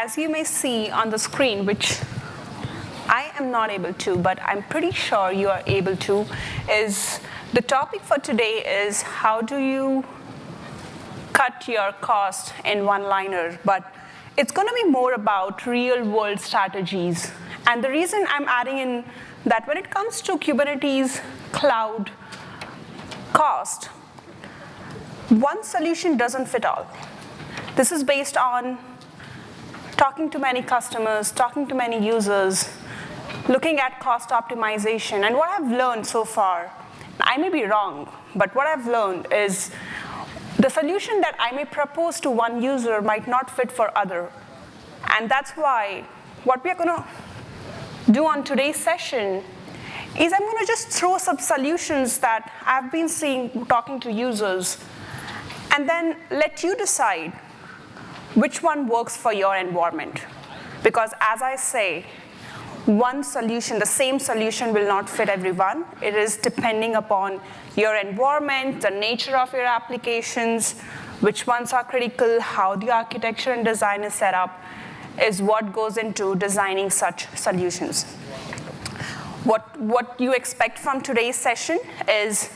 as you may see on the screen, which I am not able to, but I'm pretty sure you are able to, is the topic for today is how do you cut your cost in one-liner, but it's going to be more about real-world strategies. And the reason I'm adding in that when it comes to Kubernetes cloud cost, one solution doesn't fit all. This is based on talking to many customers, talking to many users, looking at cost optimization. And what I've learned so far, I may be wrong, but what I've learned is the solution that I may propose to one user might not fit for other. And that's why what we're going to do on today's session is I'm going to just throw some solutions that I've been seeing talking to users, and then let you decide which one works for your environment. Because as I say, one solution, the same solution will not fit everyone. It is depending upon your environment, the nature of your applications, which ones are critical, how the architecture and design is set up, is what goes into designing such solutions. What you expect from today's session is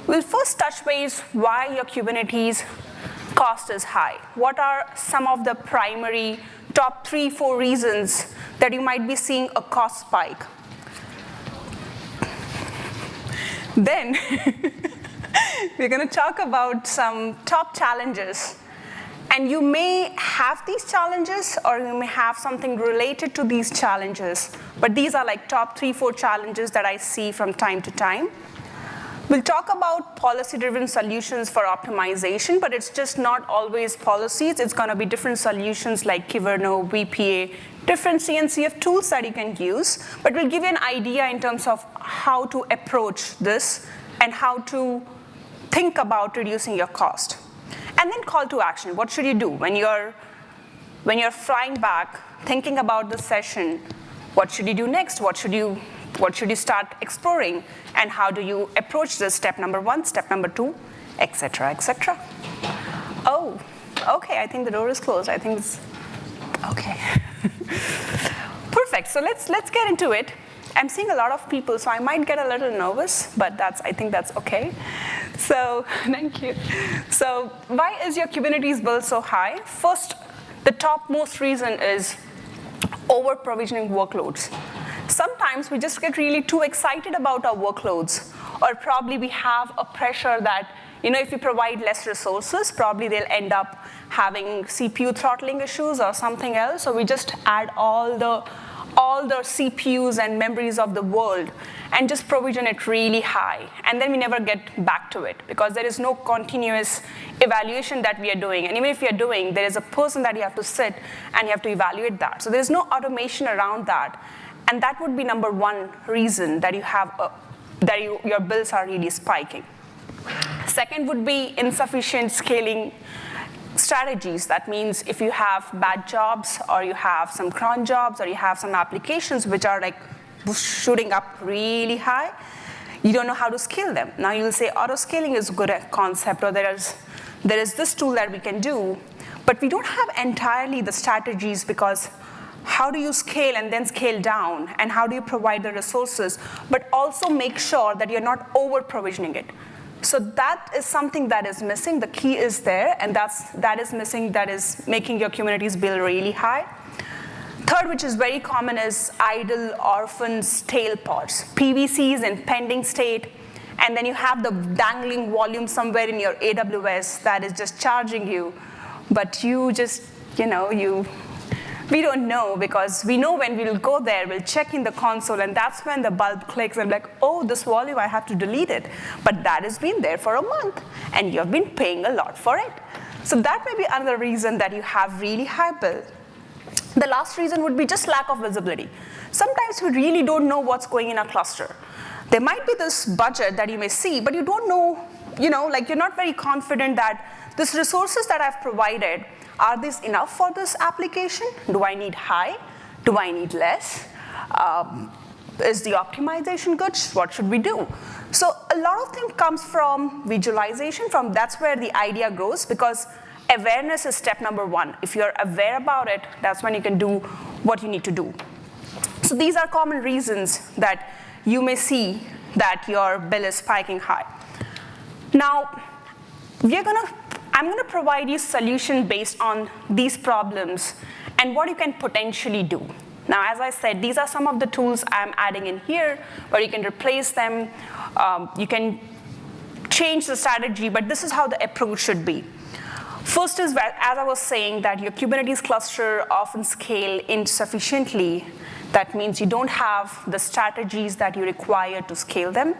we'll first touch base why your Kubernetes cost is high. What are some of the primary top 3-4 reasons that you might be seeing a cost spike? Then we're going to talk about some top challenges. And you may have these challenges, or you may have something related to these challenges. But these are like top 3-4 challenges that I see from time to time. We'll talk about policy-driven solutions for optimization, but it's just not always policies. It's going to be different solutions like Kyverno, VPA, different CNCF tools that you can use. But we'll give you an idea in terms of how to approach this and how to think about reducing your cost. And then call to action. What should you do when you're flying back, thinking about the session? What should you do next? What should you start exploring? And how do you approach this? Step number 1, step number 2, et cetera, et cetera. Oh, okay, I think the door is closed. I think it's, okay. Perfect, so let's get into it. I'm seeing a lot of people, so I might get a little nervous, but I think that's okay. So, thank you. So, why is your Kubernetes bill so high? First, the topmost reason is over-provisioning workloads. Sometimes we just get really too excited about our workloads, or probably we have a pressure that, if you provide less resources, probably they'll end up having CPU throttling issues or something else, so we just add all the CPUs and memories of the world and just provision it really high. And then we never get back to it because there is no continuous evaluation that we are doing. And even if we are doing, there is a person that you have to sit and you have to evaluate that. So there's no automation around that. And that would be number one reason that your bills are really spiking. Second would be insufficient scaling strategies. That means if you have bad jobs, or you have some cron jobs, or you have some applications which are like shooting up really high, you don't know how to scale them. Now you'll say auto scaling is a good concept, or there is this tool that we can do, but we don't have entirely the strategies, because how do you scale and then scale down, and how do you provide the resources, but also make sure that you're not over provisioning it. So that is something that is missing. The key is there, and that is missing, that is making your Kubernetes bill really high. Third, which is very common, is idle, orphans, tail pods, PVCs in pending state, and then you have the dangling volume somewhere in your AWS that is just charging you, but you just, we don't know, because we know when we'll go there, we'll check in the console, and that's when the bulb clicks, and like, oh, this volume, I have to delete it. But that has been there for a month, and you've been paying a lot for it. So that may be another reason that you have really high bill. The last reason would be just lack of visibility. Sometimes we really don't know what's going in a cluster. There might be this budget that you may see, but you don't know, you're not very confident that these resources that I've provided, are these enough for this application? Do I need high? Do I need less? Is the optimization good? What should we do? So a lot of things comes from visualization, that's where the idea grows, because awareness is step number one. If you're aware about it, that's when you can do what you need to do. So these are common reasons that you may see that your bill is spiking high. Now, I'm gonna provide you solution based on these problems and what you can potentially do. Now, as I said, these are some of the tools I'm adding in here, where you can replace them, you can change the strategy, but this is how the approach should be. First is, as I was saying, that your Kubernetes cluster often scale insufficiently. That means you don't have the strategies that you require to scale them.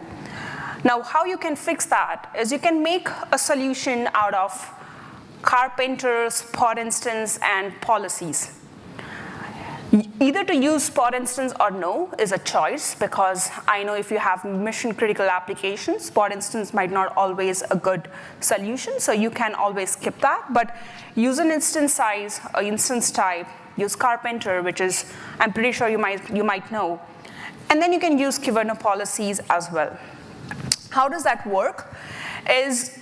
Now, how you can fix that is you can make a solution out of Karpenter, spot instance, and policies. Either to use spot instance or no is a choice, because I know if you have mission critical applications, spot instance might not always a good solution, so you can always skip that. But use an instance size or instance type, use Karpenter, which is, I'm pretty sure you might know. And then you can use Kyverno policies as well. How does that work? Is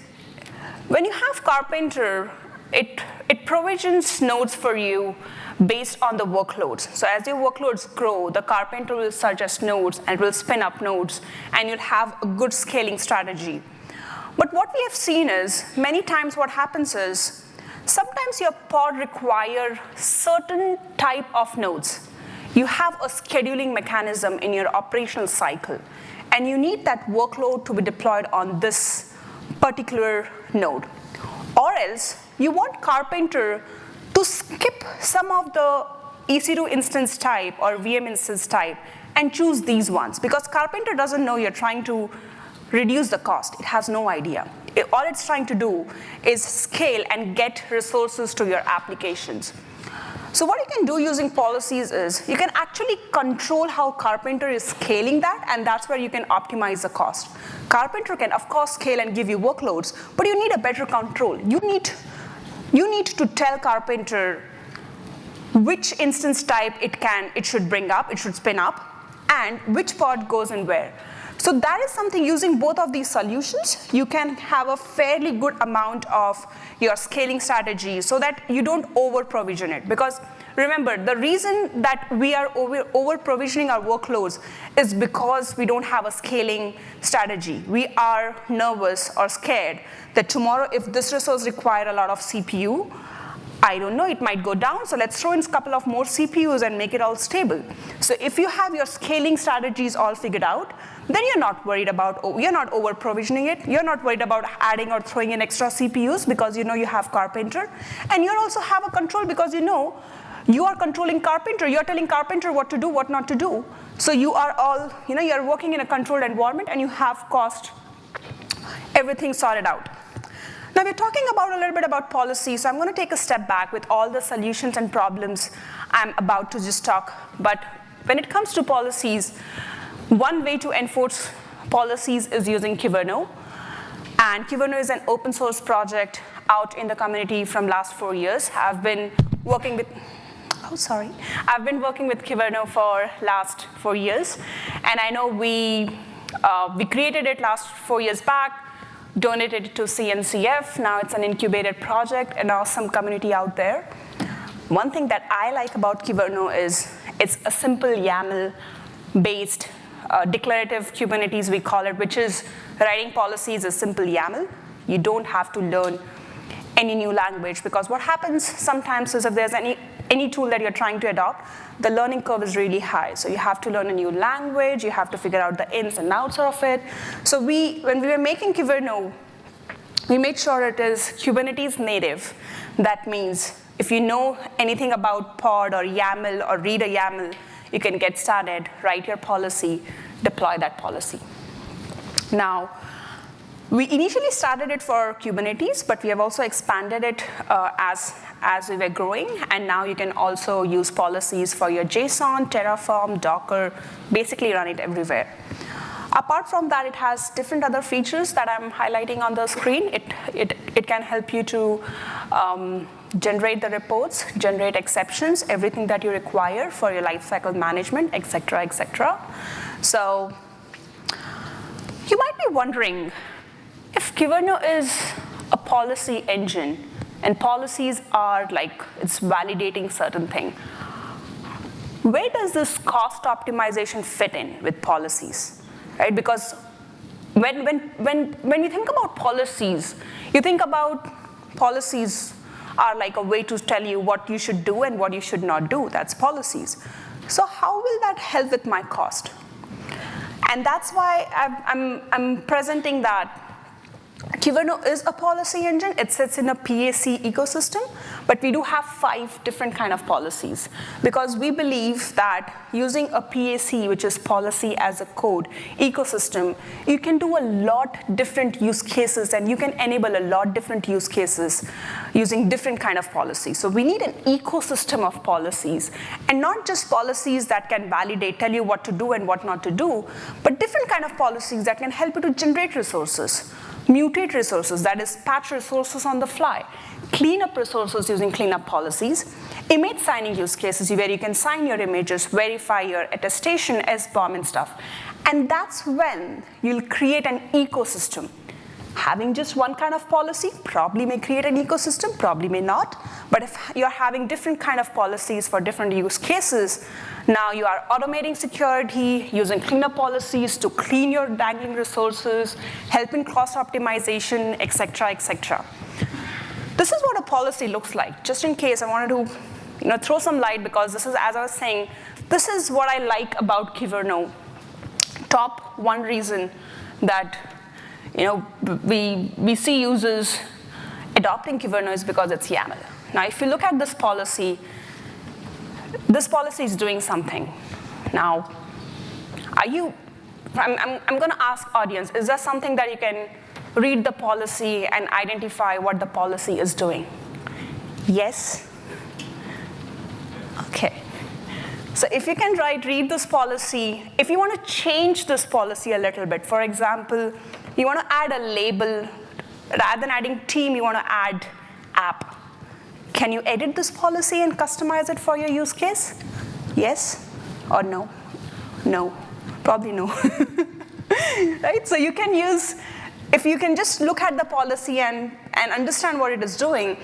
when you have Karpenter, it provisions nodes for you based on the workloads. So as your workloads grow, the Karpenter will suggest nodes and will spin up nodes, and you'll have a good scaling strategy. But what we have seen is, many times what happens is, sometimes your pod require certain type of nodes. You have a scheduling mechanism in your operational cycle, and you need that workload to be deployed on this particular node. Or else, you want Karpenter to skip some of the EC2 instance type or VM instance type and choose these ones, because Karpenter doesn't know you're trying to reduce the cost. It has no idea. All it's trying to do is scale and get resources to your applications. So what you can do using policies is, you can actually control how Karpenter is scaling that, and that's where you can optimize the cost. Karpenter can, of course, scale and give you workloads, but you need a better control. You need to tell Karpenter which instance type it should bring up, it should spin up, and which pod goes in where. So that is something, using both of these solutions, you can have a fairly good amount of your scaling strategy so that you don't over-provision it. Because remember, the reason that we are over-provisioning our workloads is because we don't have a scaling strategy. We are nervous or scared that tomorrow, if this resource requires a lot of CPU, I don't know, it might go down, so let's throw in a couple of more CPUs and make it all stable. So if you have your scaling strategies all figured out, then you're not worried about, you're not over provisioning it, you're not worried about adding or throwing in extra CPUs, because you know you have Karpenter, and you also have a control because you know you are controlling Karpenter, you're telling Karpenter what to do, what not to do. So you are all, you're working in a controlled environment and you have cost, everything sorted out. Now we're talking about a little bit about policy, so I'm going to take a step back with all the solutions and problems I'm about to just talk. But when it comes to policies, one way to enforce policies is using Kyverno. And Kyverno is an open source project out in the community from last 4 years. I've been working with Kyverno for last 4 years. And I know we created it last 4 years back, donated it to CNCF. Now it's an incubated project, an awesome community out there. One thing that I like about Kyverno is it's a simple YAML-based declarative Kubernetes, we call it, which is writing policies is simple YAML. You don't have to learn any new language, because what happens sometimes is if there's any tool that you're trying to adopt, the learning curve is really high. So you have to learn a new language, you have to figure out the ins and outs of it. So when we were making Kyverno, we made sure it is Kubernetes native. That means if you know anything about pod or YAML or read a YAML, you can get started, write your policy, deploy that policy. Now, we initially started it for Kubernetes, but we have also expanded it as we were growing, and now you can also use policies for your JSON, Terraform, Docker, basically run it everywhere. Apart from that, it has different other features that I'm highlighting on the screen. It can help you to generate the reports, generate exceptions, everything that you require for your lifecycle management, et cetera, et cetera. So you might be wondering, if Kyverno is a policy engine, And policies are like, it's validating certain thing. Where does this cost optimization fit in with policies, right? Because when you think about policies, you think about policies are like a way to tell you what you should do and what you should not do. That's policies. So how will that help with my cost? And that's why I'm presenting that Kyverno is a policy engine. It sits in a PAC ecosystem, but we do have 5 different kind of policies because we believe that using a PAC, which is policy as a code ecosystem, you can do a lot different use cases and you can enable a lot different use cases using different kind of policies. So we need an ecosystem of policies and not just policies that can validate, tell you what to do and what not to do, but different kind of policies that can help you to generate resources, mutate resources, that is patch resources on the fly, clean up resources using cleanup policies, image signing use cases where you can sign your images, verify your attestation, SBOM and stuff. And that's when you'll create an ecosystem. Having just one kind of policy probably may create an ecosystem, probably may not. But if you're having different kind of policies for different use cases, now you are automating security, using cleanup policies to clean your dangling resources, helping cost optimization, et cetera, et cetera. This is what a policy looks like. Just in case, I wanted to throw some light because this is, as I was saying, this is what I like about Kyverno. Top one reason that we see users adopting Kyverno is because it's YAML. Now, if you look at this policy is doing something. Now, I'm going to ask audience, is there something that you can read the policy and identify what the policy is doing? Yes? Okay. So if you can read this policy, if you want to change this policy a little bit, for example, you want to add a label, rather than adding team, you want to add app. Can you edit this policy and customize it for your use case? Yes or no? No, probably no. Right, so you can use, if you can just look at the policy and understand what it is doing,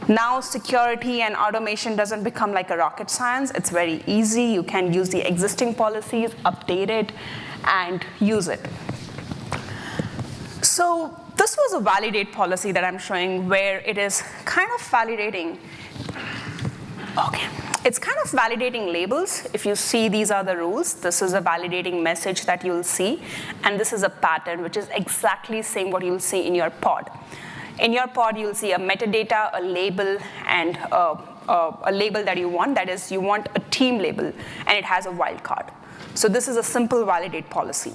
now security and automation doesn't become like a rocket science. It's very easy. You can use the existing policies, update it, and use it. So this was a validate policy that I'm showing where it is kind of validating. Okay, it's kind of validating labels. If you see these are the rules, this is a validating message that you'll see, and this is a pattern which is exactly same what you'll see in your pod. In your pod, you'll see a metadata, a label, and a label that you want. That is, you want a team label, and it has a wildcard. So this is a simple validate policy.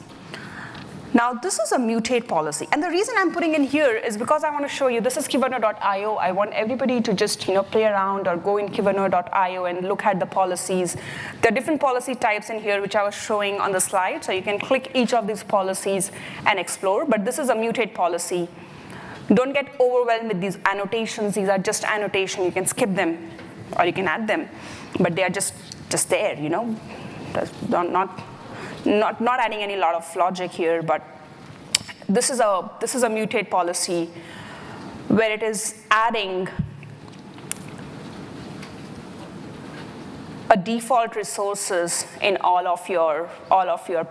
Now, this is a mutate policy. And the reason I'm putting in here is because I want to show you, this is kyverno.io. I want everybody to just play around or go in kyverno.io and look at the policies. There are different policy types in here, which I was showing on the slide. So you can click each of these policies and explore. But this is a mutate policy. Don't get overwhelmed with these annotations. These are just annotation. You can skip them or you can add them. But they are just there, Not adding any lot of logic here, but this is a mutate policy where it is adding a default resources in all of your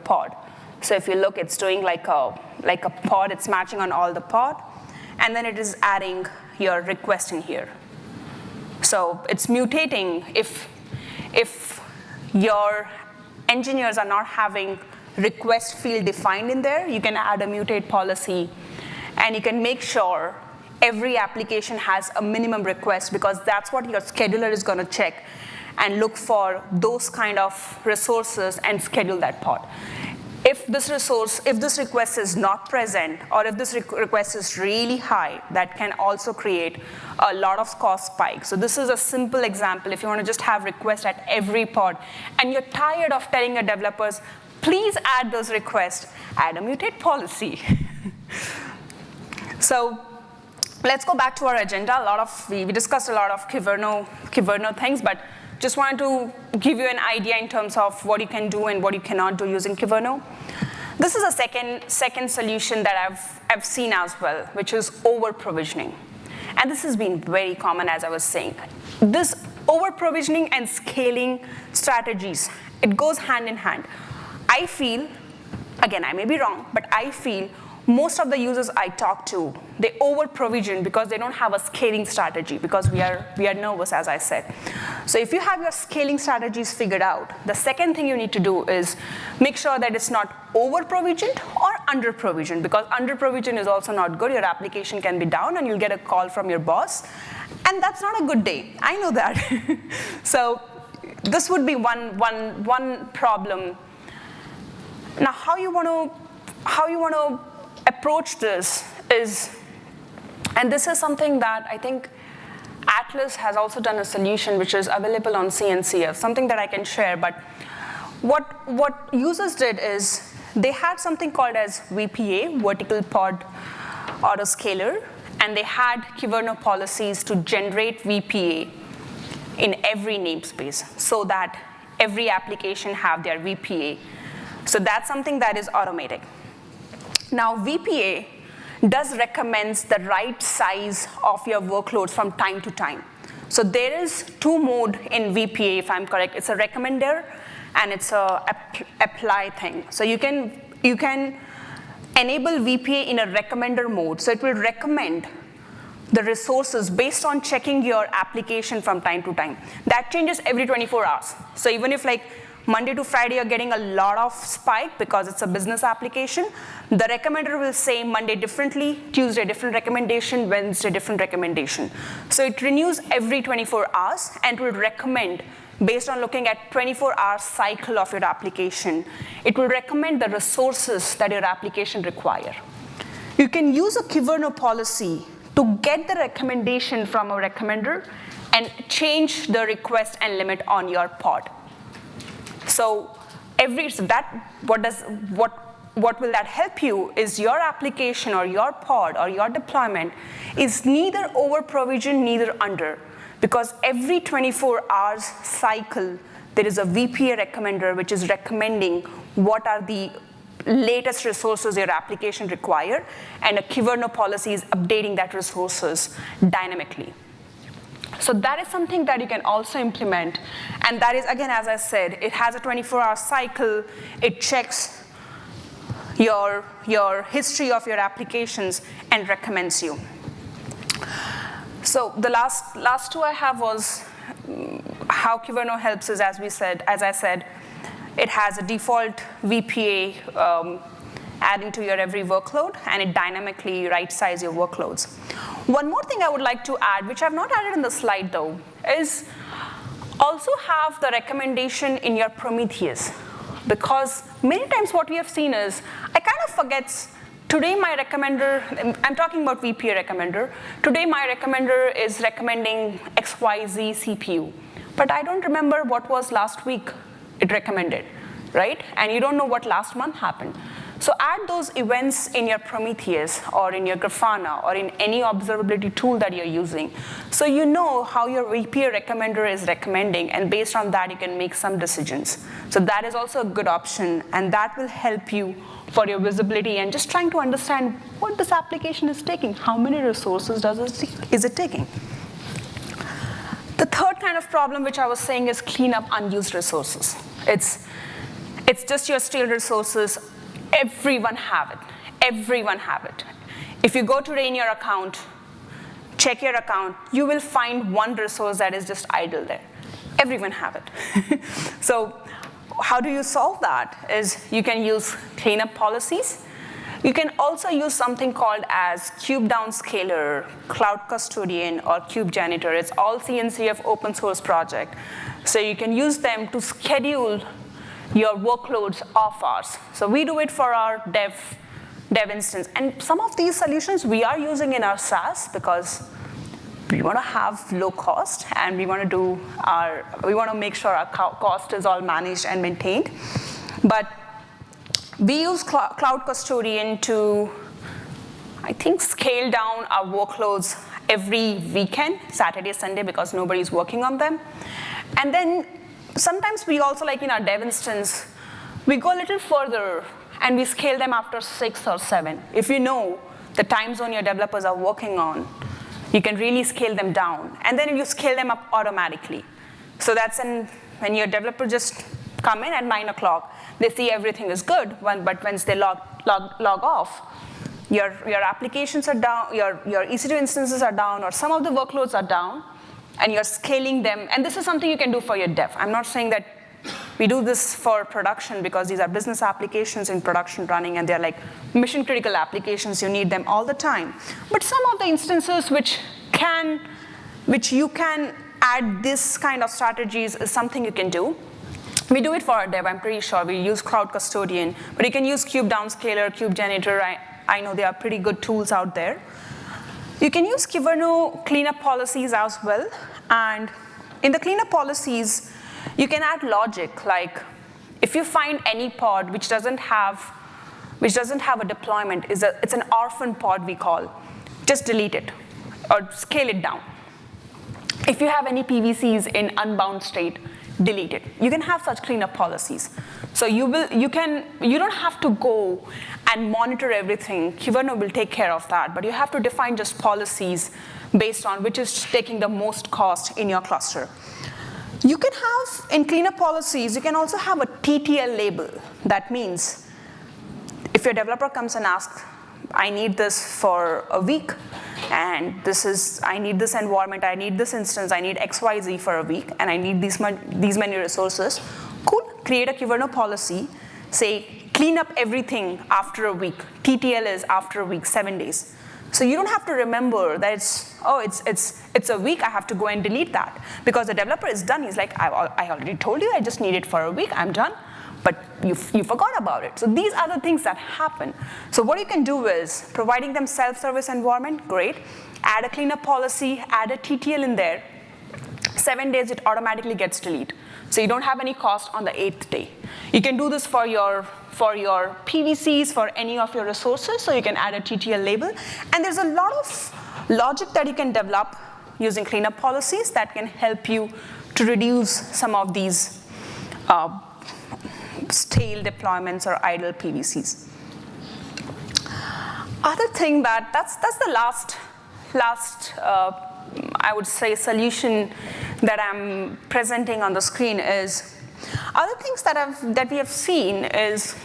pod. So if you look, it's doing like a pod. It's matching on all the pod, and then it is adding your request in here. So it's mutating if your engineers are not having request field defined in there, you can add a mutate policy, and you can make sure every application has a minimum request because that's what your scheduler is going to check and look for those kind of resources and schedule that pod. If this request is not present, or if this request is really high, that can also create a lot of cost spike. So this is a simple example. If you want to just have requests at every pod, and you're tired of telling your developers, please add those requests, add a mutate policy. So let's go back to our agenda. We discussed a lot of Kyverno things, but just wanted to give you an idea in terms of what you can do and what you cannot do using Kyverno. This is a second solution that I've seen as well, which is over-provisioning. and this has been very common, as I was saying. This over-provisioning and scaling strategies, it goes hand in hand. I feel, again, I may be wrong, but I feel most of the users I talk to, they over-provision because they don't have a scaling strategy, because we are nervous, as I said. So if you have your scaling strategies figured out, the second thing you need to do is make sure that it's not over-provisioned or under-provisioned, because under-provision is also not good. Your application can be down and you'll get a call from your boss, and that's not a good day. I know that. So this would be one problem. Now, how you want to approach this is, and this is something that I think Atlas has also done a solution which is available on CNCF, something that I can share, but what users did is they had something called as VPA, Vertical Pod Autoscaler, and they had Kyverno policies to generate VPA in every namespace so that every application have their VPA. So that's something that is automatic. Now, VPA does recommend the right size of your workloads from time to time. So there is two modes in VPA, if I'm correct. It's a recommender and it's a apply thing. So you can enable VPA in a recommender mode. So it will recommend the resources based on checking your application from time to time. That changes every 24 hours. So even if like Monday to Friday you're getting a lot of spike because it's a business application, the recommender will say Monday differently, Tuesday different recommendation, Wednesday different recommendation. So it renews every 24 hours and will recommend based on looking at 24-hour cycle of your application. It will recommend the resources that your application require. You can use a Kyverno policy to get the recommendation from a recommender and change the request and limit on your pod. So what will that help you is your application or your pod or your deployment is neither over provisioned, neither under. Because every 24 hours cycle, there is a VPA recommender which is recommending what are the latest resources your application require, and a Kyverno policy is updating that resources dynamically. So that is something that you can also implement, and that is, again, as I said, it has a 24-hour cycle. It checks your history of your applications and recommends you. So the last two I have was how Kyverno helps is, as I said, it has a default VPA adding to your every workload, and it dynamically right-size your workloads. One more thing I would like to add, which I've not added in the slide though, is also have the recommendation in your Prometheus. Because many times what we have seen is, I kind of forget, today my recommender, I'm talking about VPA recommender, today my recommender is recommending XYZ CPU, but I don't remember what was last week it recommended, right? And you don't know what last month happened. So add those events in your Prometheus or in your Grafana or in any observability tool that you're using, so you know how your VPA recommender is recommending, and based on that you can make some decisions. So that is also a good option, and that will help you for your visibility and just trying to understand what this application is taking, how many resources is it taking. The third kind of problem which I was saying is clean up unused resources. It's just your stale resources. Everyone have it. Everyone have it. If you go today in your account, check your account, you will find one resource that is just idle there. Everyone have it. So how do you solve that? Is you can use cleanup policies. You can also use something called as Kube Downscaler, Cloud Custodian, or Kube Janitor. It's all CNCF open source project. So you can use them to schedule your workloads off hours. So we do it for our dev instance. And some of these solutions we are using in our SaaS because we want to have low cost, and we want to make sure our cost is all managed and maintained. But we use Cloud Custodian to, I think, scale down our workloads every weekend, Saturday, Sunday, because nobody's working on them. And then sometimes we also, like in our dev instance, we go a little further and we scale them after 6 or 7. If you know the time zone your developers are working on, You can really scale them down. And then you scale them up automatically. So that's when your developer just come in at 9 o'clock, they see everything is good, but once they log off, your applications are down, your EC2 instances are down, or some of the workloads are down, and you're scaling them. And this is something you can do for your dev. I'm not saying that we do this for production because these are business applications in production running, and they're like mission critical applications, you need them all the time. But some of the instances which you can add this kind of strategies is something you can do. We do it for our dev, I'm pretty sure. We use Cloud Custodian, but you can use Kube Downscaler, Kube Janitor. I know there are pretty good tools out there. You can use Kyverno cleanup policies as well. And in the cleanup policies, you can add logic, like if you find any pod which doesn't have a deployment, it's an orphan pod we call, just delete it or scale it down. If you have any PVCs in unbound state, delete it. You can have such cleanup policies. So you don't have to go and monitor everything. Kyverno will take care of that, but you have to define just policies based on which is taking the most cost in your cluster. You can have, in cleanup policies, you can also have a TTL label. That means if your developer comes and asks, I need this for a week, and I need this environment, I need this instance, I need XYZ for a week, and I need these many resources, cool, create a Kyverno policy, say, clean up everything after a week. TTL is after a week, 7 days. So you don't have to remember that it's a week, I have to go and delete that. Because the developer is done, he's like, I already told you, I just need it for a week, I'm done. But you forgot about it. So these are the things that happen. So what you can do is, providing them self-service environment, great. Add a cleanup policy, add a TTL in there. 7 days, it automatically gets deleted. So you don't have any cost on the 8th day. You can do this for your PVCs, for any of your resources, so you can add a TTL label. And there's a lot of logic that you can develop using cleanup policies that can help you to reduce some of these stale deployments or idle PVCs. Other thing that's the last I would say solution that I'm presenting on the screen is, other things that we have seen is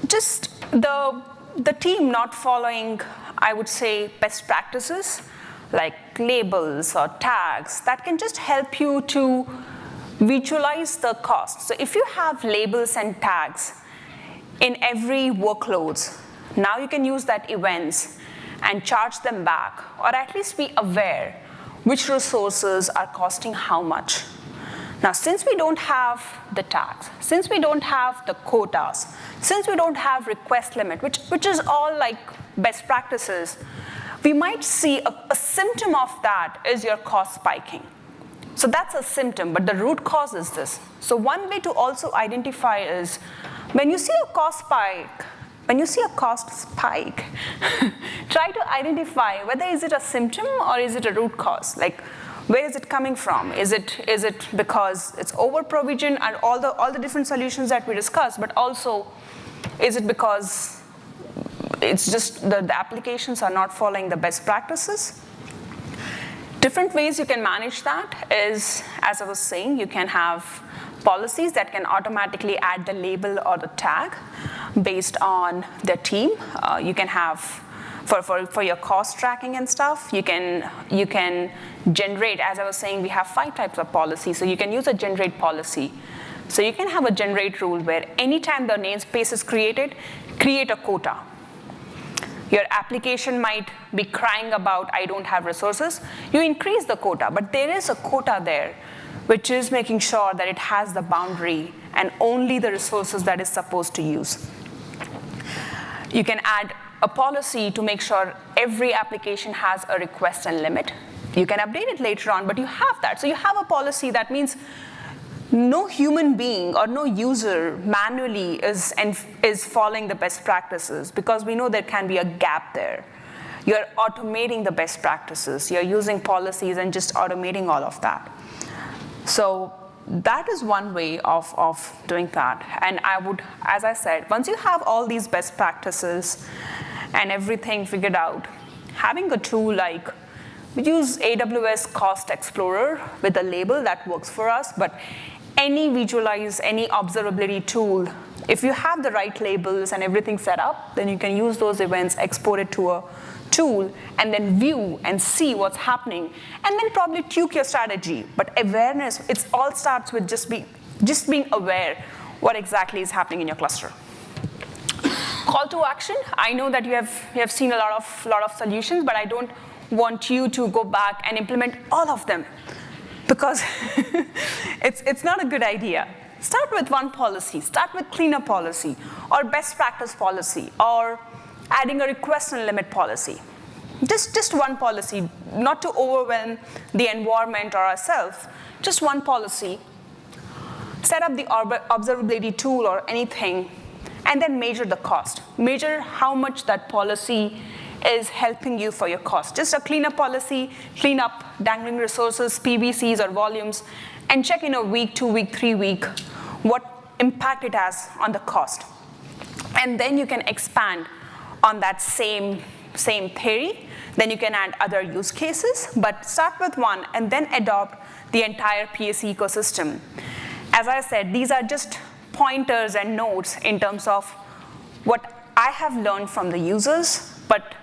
just the team not following, I would say, best practices like labels or tags that can just help you to visualize the cost. So if you have labels and tags in every workloads, now you can use that events and charge them back, or at least be aware which resources are costing how much. Now, since we don't have the tags, since we don't have the quotas, since we don't have request limit, which is all like best practices, we might see a symptom of that is your cost spiking. So that's a symptom, but the root cause is this. So one way to also identify is, when you see a cost spike, try to identify whether is it a symptom or is it a root cause. Like, where is it coming from? Is it because it's over provision and all the different solutions that we discussed, but also is it because it's just the applications are not following the best practices? Different ways you can manage that is, as I was saying, you can have policies that can automatically add the label or the tag based on the team. You can have, for your cost tracking and stuff, you can generate, as I was saying, we have 5 types of policy, so you can use a generate policy. So you can have a generate rule where anytime the namespace is created, create a quota. Your application might be crying about, I don't have resources. You increase the quota, but there is a quota there, which is making sure that it has the boundary and only the resources that it's supposed to use. You can add a policy to make sure every application has a request and limit. You can update it later on, but you have that. So you have a policy that means no human being or no user manually is following the best practices, because we know there can be a gap there. You're automating the best practices. You're using policies and just automating all of that. So that is one way of doing that. And I would, as I said, once you have all these best practices and everything figured out, having a tool like, we use AWS Cost Explorer with a label that works for us, but any visualize, any observability tool, if you have the right labels and everything set up, then you can use those events, export it to a tool, and then view and see what's happening, and then probably tweak your strategy. But awareness, it all starts with just being aware what exactly is happening in your cluster. Call to action, I know that you have seen a lot of solutions, but I don't want you to go back and implement all of them, because it's not a good idea. Start with one policy, start with cleaner policy, or best practice policy, or adding a request and limit policy. Just one policy, not to overwhelm the environment or ourselves, just one policy. Set up the observability tool or anything, and then measure the cost. Measure how much that policy is helping you for your cost. Just a cleaner policy, clean up dangling resources, PVCs or volumes, and check in a week, 2 week, 3 week, what impact it has on the cost. And then you can expand on that same theory. Then you can add other use cases, but start with one and then adopt the entire PSE ecosystem. As I said, these are just pointers and notes in terms of what I have learned from the users, but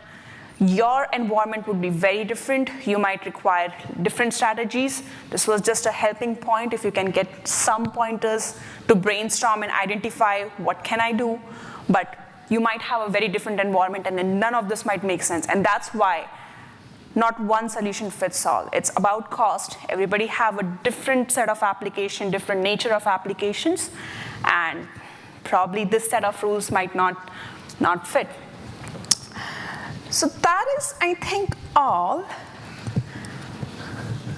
your environment would be very different. You might require different strategies. This was just a helping point if you can get some pointers to brainstorm and identify what can I do, but you might have a very different environment and then none of this might make sense. And that's why not one solution fits all. It's about cost. Everybody have a different set of application, different nature of applications, and probably this set of rules might not fit. So that is, I think, all.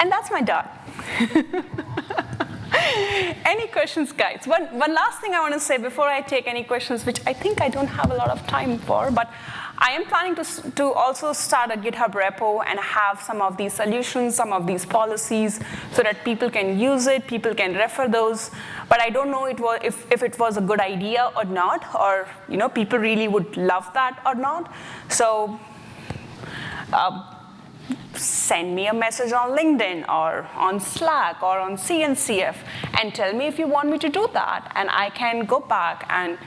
And that's my dot. Any questions, guys? One last thing I want to say before I take any questions, which I think I don't have a lot of time for, but I am planning to also start a GitHub repo and have some of these solutions, some of these policies, so that people can use it, people can refer those. But I don't know if it was a good idea or not, or people really would love that or not. So send me a message on LinkedIn or on Slack or on CNCF and tell me if you want me to do that. And I can go back and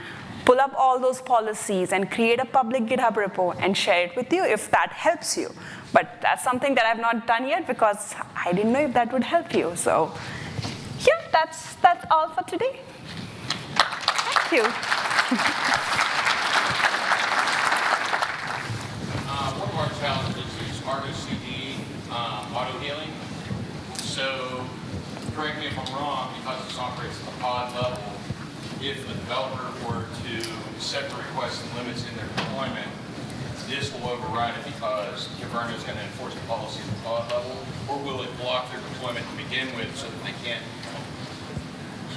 pull up all those policies and create a public GitHub repo and share it with you if that helps you. But that's something that I've not done yet because I didn't know if that would help you. So yeah, that's all for today. Thank you. One of our challenges is Argo CD auto-healing. So correct me if I'm wrong, because this operates at the pod level, if a developer were to set the requests and limits in their deployment, this will override it because Karpenter is going to enforce the policy at the pod level, or will it block their deployment to begin with so that they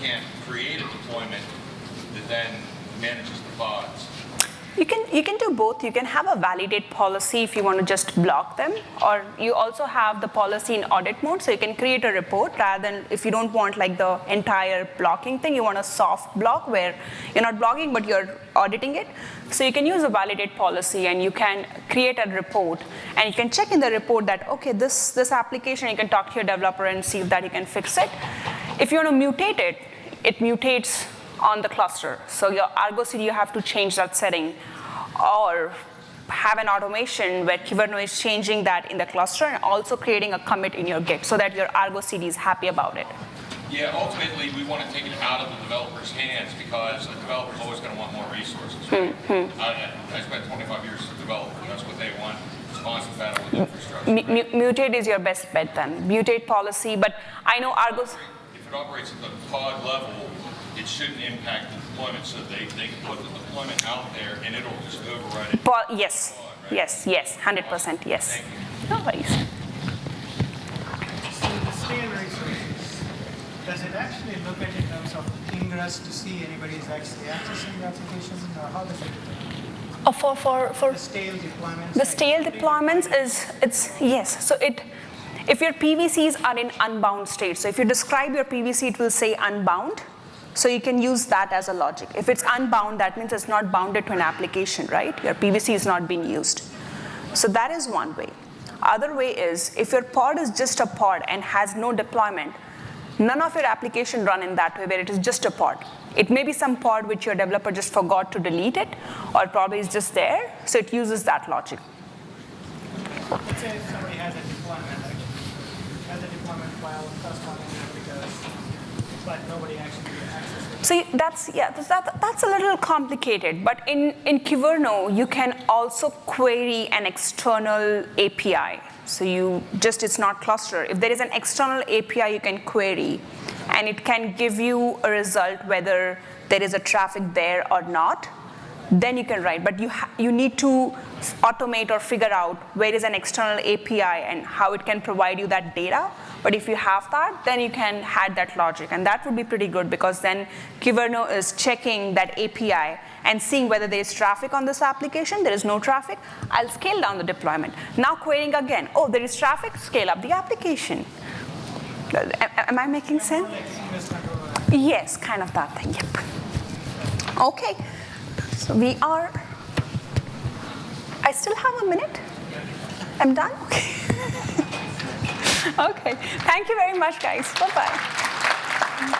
can't create a deployment that then manages the pods? You can do both. You can have a validate policy if you want to just block them, or you also have the policy in audit mode, so you can create a report rather than if you don't want like the entire blocking thing, you want a soft block where you're not blocking but you're auditing it. So you can use a validate policy and you can create a report and you can check in the report that, okay, this application, you can talk to your developer and see if that you can fix it. If you want to mutate it, it mutates on the cluster. So your Argo CD, you have to change that setting, or have an automation where Kubernetes is changing that in the cluster and also creating a commit in your Git so that your Argo CD is happy about it. Yeah, ultimately, we want to take it out of the developer's hands because the developer's always going to want more resources. I spent 25 years as a developer. That's what they want. Responsive battle with infrastructure. Mutate is your best bet then. Mutate policy, but I know Argo's... If it operates at the pod level, it shouldn't impact the deployment, so they can put the deployment out there and it'll just override it. Yes, pod, right? yes, 100% yes. Thank you. No worries. So the stale resources, does it actually look at in terms of ingress to see anybody is actually accessing the application, or how does it do? For the stale deployments? The stale deployments yes. So if your PVCs are in unbound state, so if you describe your PVC, it will say unbound. So you can use that as a logic. If it's unbound, that means it's not bounded to an application, right? Your PVC is not being used. So that is one way. Other way is, if your pod is just a pod and has no deployment, none of your application run in that way where it is just a pod. It may be some pod which your developer just forgot to delete it, or probably is just there, so it uses that logic. Let's say somebody has a deployment, has a deployment file, custom but nobody actually accesses it. So that's a little complicated, but in Kyverno, you can also query an external API. So it's not cluster. If there is an external API you can query, and it can give you a result whether there is a traffic there or not, then you can write. But you need to automate or figure out where is an external API and how it can provide you that data. But if you have that, then you can add that logic. And that would be pretty good, because then Kyverno is checking that API and seeing whether there is traffic on this application. There is no traffic, I'll scale down the deployment. Now querying again, oh, there is traffic, scale up the application. Am I making sense? Yes, kind of that thing, yep. Okay, so I still have a minute? I'm done? Okay. Okay, thank you very much, guys. Bye-bye.